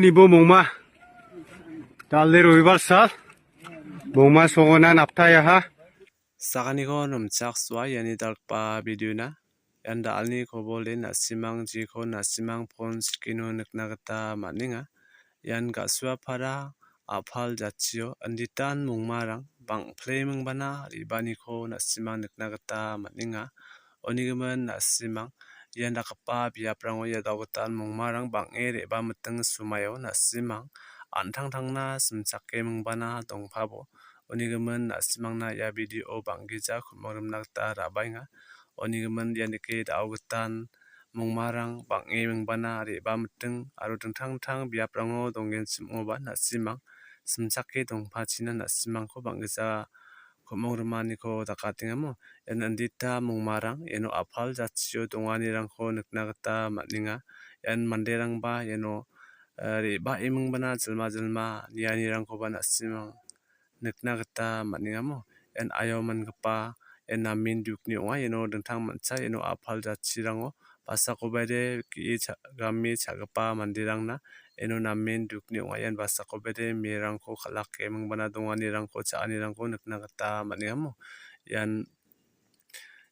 ni bo mongma dalero ibarsal mongma songona naptaya ha sakani ko nomchak swa yani dalpa video na yanda alni ko bole na simang ji ko na simang phone skino nikna gata maninga yan ga swa para aphal jachio anditan mongmarang bang plemeng bana ribani ko na simang nikna gata maninga onigemen na simang yan dakapa biaprango ya dawatan mongmarang bang ere ba meteng sumayo na simang antang tangna simchake mengbana dongphabo onigemen na simang na ya video banggija khumorem nakta rabainga onigemen yanike dawatan mongmarang bang e mengbana re ba meteng aro tengtang tang biaprango donggen simngoba na simang simchake dongphachina na simang ko banggija khumoremani ko dakatingamo yan andita mongmarang eno aphal jachio donganirangko nikna gita maninga yan manderang ba eno ba emeng bana jelma nianirangkoba nasimang nikna gita maningamo yan ayoman gapa yan namin dukni ong eno dengtang mancha eno aphal jachirango basakobede gami chagapa mandirangna eno namin dukni ong yan basakobede mirangko khalak emeng bana donganirangko chaanirangko nikna gita maningamo yan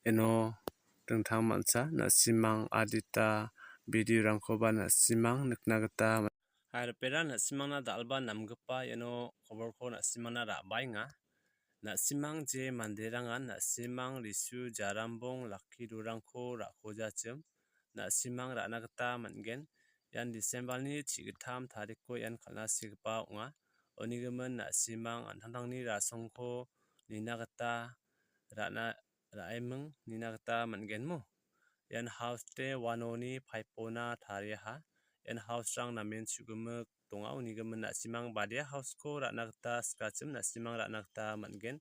eno dengtang mancha nasimang adita video rangkoba nasimang nikna gita harpera nasimang na dalba namgipa eno khoborko nasimang na rabainga nasimang je manderangan nasimang risu jarambong laki durangko rakhojachim nasimang rana gita mangen yan Decemberni 3 tarikko yan khalna sigpa onga onigemen nasimang antangtangni rasongko nina gita rana raimeng nina gita mangenmo yan house te wanoni paipona tariaha yan house rang namen chugumek donga onigemen nasimang badia house ko rana gita skachim nasimang rana gita mangen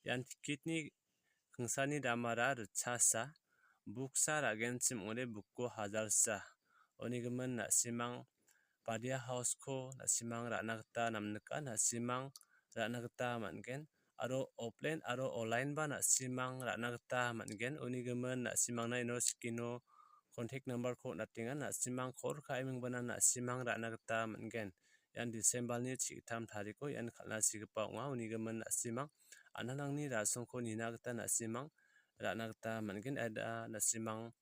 yan tikitni khingsani damara rchasa buksa ragenchim ore bukko 1000 sa onigemen nasimang badia house ko nasimang rana gita namnika nasimang rana gita mangen aro offline aro online ba nasimang rana gita mangen onigemen nasimang na ino skino contact number ko natinga nasimang khor kaimeng bana nasimang rana gita mangen yan Decemberni 3 tarikko yan khalna sigpa onga onigemen nasimang ananangni rasongko nina gita nasimang rana gita mangen ada nasimang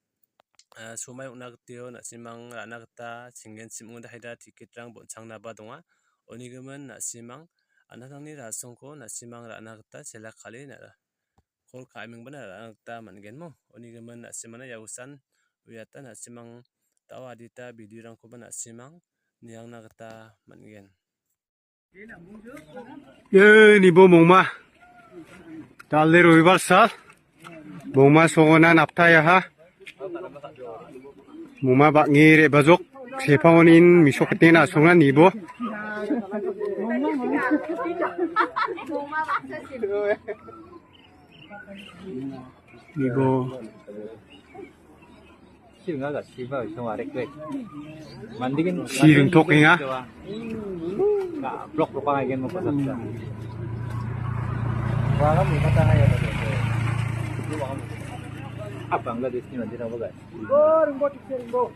sumai ungna gitio nasimang rana gita singen simungda haida ticket rang bonchangna ba donga onigemen nasimang ananangni rasongko nasimang rana gita selak khali na khol kaimeng bana rana gita mangenmo onigemen nasimang yagusan uyata nasimang taw adita video rangkoba nasimang niangna gita mangen ni bo mongma dalero ibarsal mongma songona naptaya ha mongma bangire bajok sepangonin misoketena songa nibo nibo siungaga siba isong arek we mandigin sirung tokenga ka blok pangagen mo pasapsa wala mo kata ayo na Bangladesh ni mandira bagai rimbo tikse rimbo